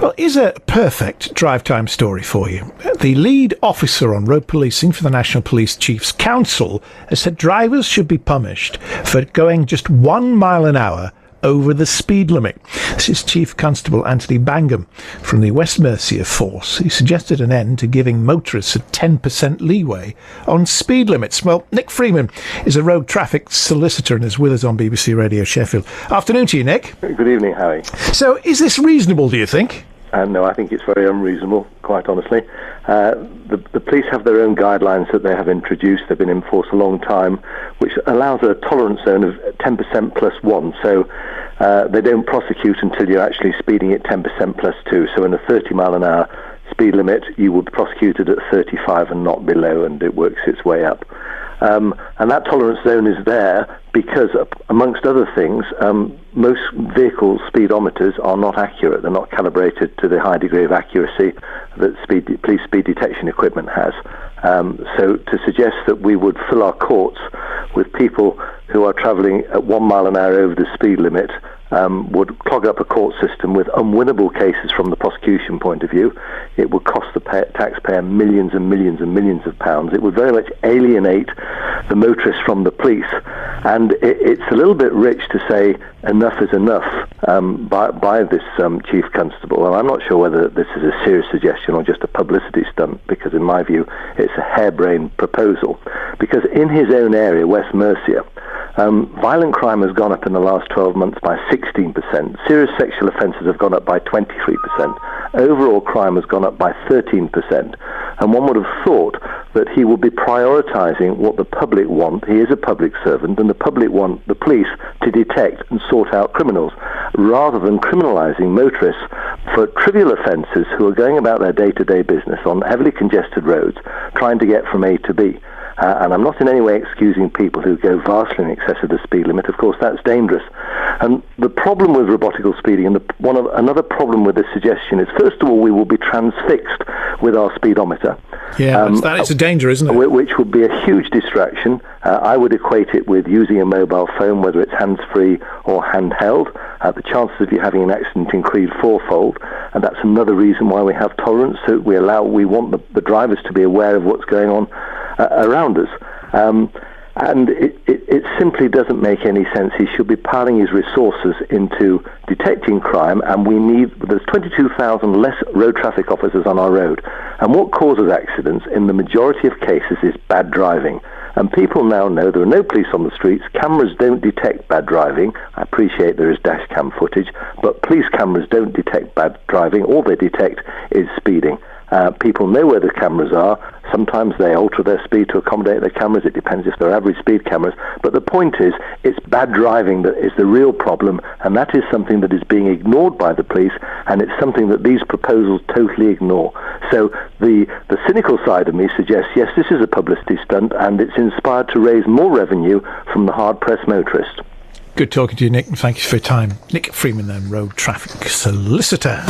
Well, here's a perfect drive time story for you. The lead officer on road policing for the National Police Chiefs Council has said drivers should be punished for going just 1 mile an hour over the speed limit. This is Chief Constable Anthony Bangham from the West Mercia Force. He suggested an end to giving motorists a 10% leeway on speed limits. Well, Nick Freeman is a road traffic solicitor and is with us on BBC Radio Sheffield. Afternoon to you, Nick. Good evening, Harry. So, is this reasonable, do you think? No, I think it's very unreasonable, quite honestly. The police have their own guidelines that they have introduced. They've been in force a long time, which allows a tolerance zone of 10% plus 1. So they don't prosecute until you're actually speeding at 10% plus 2. So in a 30 mile an hour speed limit, you will be prosecuted at 35 and not below, and it works its way up. And that tolerance zone is there because, amongst other things, most vehicle speedometers are not accurate. They're not calibrated to the high degree of accuracy that police speed detection equipment has. So to suggest that we would fill our courts with people who are travelling at 1 mile an hour over the speed limit would clog up a court system with unwinnable cases from the prosecution point of view. It would cost the taxpayer millions and millions and millions of pounds. It would very much alienate the motorists from the police. And it's a little bit rich to say enough is enough by this Chief Constable. And I'm not sure whether this is a serious suggestion or just a publicity stunt, because in my view it's a harebrained proposal. Because in his own area, West Mercia, violent crime has gone up in the last 12 months by 16%. Serious sexual offences have gone up by 23%. Overall crime has gone up by 13%. And one would have thought that he would be prioritising what the public want. He is a public servant, and the public want the police to detect and sort out criminals, rather than criminalising motorists for trivial offences who are going about their day-to-day business on heavily congested roads, trying to get from A to B. And I'm not in any way excusing people who go vastly in excess of the speed limit. Of course, that's dangerous. And the problem with robotical speeding, and another problem with this suggestion is, first of all, we will be transfixed with our speedometer. Yeah, that is a danger, isn't it? Which would be a huge distraction. I would equate it with using a mobile phone, whether it's hands-free or handheld. The chances of you having an accident increase fourfold, and that's another reason why we have tolerance. So we want the drivers to be aware of what's going on around us. And it simply doesn't make any sense. He should be piling his resources into detecting crime, and there's 22,000 less road traffic officers on our road. And what causes accidents in the majority of cases is bad driving. And people now know there are no police on the streets. Cameras don't detect bad driving. I appreciate there is dash cam footage, but police cameras don't detect bad driving. All they detect is speeding. People know where the cameras are. Sometimes they alter their speed to accommodate their cameras. It depends if they're average speed cameras. But the point is, it's bad driving that is the real problem, and that is something that is being ignored by the police, and it's something that these proposals totally ignore. So the cynical side of me suggests, yes, this is a publicity stunt, and it's inspired to raise more revenue from the hard-pressed motorist. Good talking to you, Nick, and thank you for your time. Nick Freeman, then, road traffic solicitor.